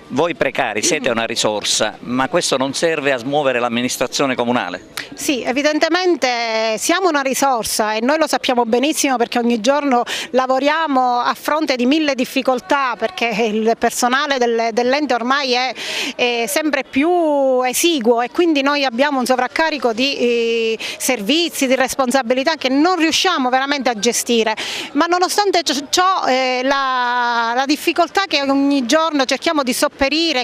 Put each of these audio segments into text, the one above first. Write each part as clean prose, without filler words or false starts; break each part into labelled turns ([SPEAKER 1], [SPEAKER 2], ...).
[SPEAKER 1] Voi precari siete una risorsa, ma questo non serve a smuovere l'amministrazione comunale?
[SPEAKER 2] Sì, evidentemente siamo una risorsa e noi lo sappiamo benissimo perché ogni giorno lavoriamo a fronte di mille difficoltà, perché il personale dell'ente ormai è sempre più esiguo e quindi noi abbiamo un sovraccarico di servizi, di responsabilità che non riusciamo veramente a gestire, ma nonostante ciò la difficoltà che ogni giorno cerchiamo di sopperire,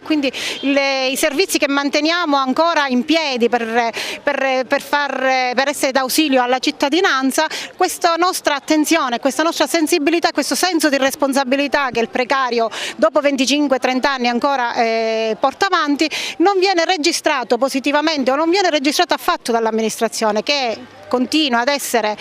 [SPEAKER 2] quindi i servizi che manteniamo ancora in piedi per essere d'ausilio alla cittadinanza, questa nostra attenzione, questa nostra sensibilità, questo senso di responsabilità che il precario dopo 25-30 anni ancora porta avanti, non viene registrato positivamente o non viene registrato affatto dall'amministrazione, che continua ad essere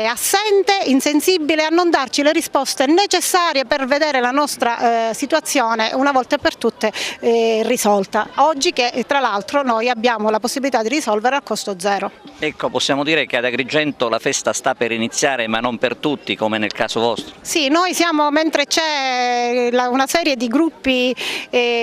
[SPEAKER 2] assente, insensibile, a non darci le risposte necessarie per vedere la nostra situazione una volta per tutte risolta. Oggi che tra l'altro noi abbiamo la possibilità di risolvere a costo zero.
[SPEAKER 1] Ecco, possiamo dire che ad Agrigento la festa sta per iniziare, ma non per tutti, come nel caso vostro?
[SPEAKER 2] Sì, noi siamo, mentre c'è una serie di gruppi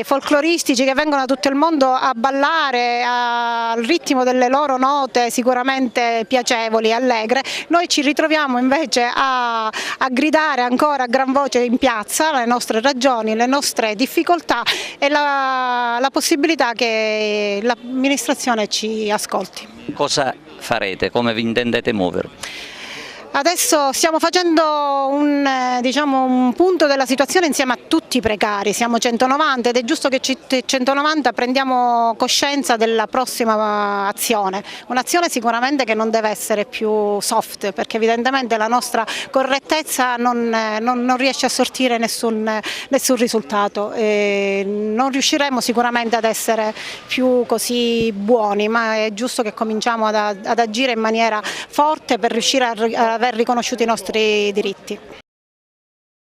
[SPEAKER 2] folcloristici che vengono da tutto il mondo a ballare al ritmo delle loro note sicuramente piacevoli e allegre, noi ci ritroviamo invece a gridare ancora a gran voce in piazza le nostre ragioni, le nostre difficoltà e la possibilità che l'amministrazione ci ascolti.
[SPEAKER 1] Cosa farete? Come vi intendete muovere?
[SPEAKER 2] Adesso stiamo facendo un punto della situazione insieme a tutti i precari, siamo 190 ed è giusto che 190 prendiamo coscienza della prossima azione, un'azione sicuramente che non deve essere più soft, perché evidentemente la nostra correttezza non riesce a sortire nessun risultato, non riusciremo sicuramente ad essere più così buoni, ma è giusto che cominciamo ad agire in maniera forte per riuscire a aver riconosciuti i nostri diritti.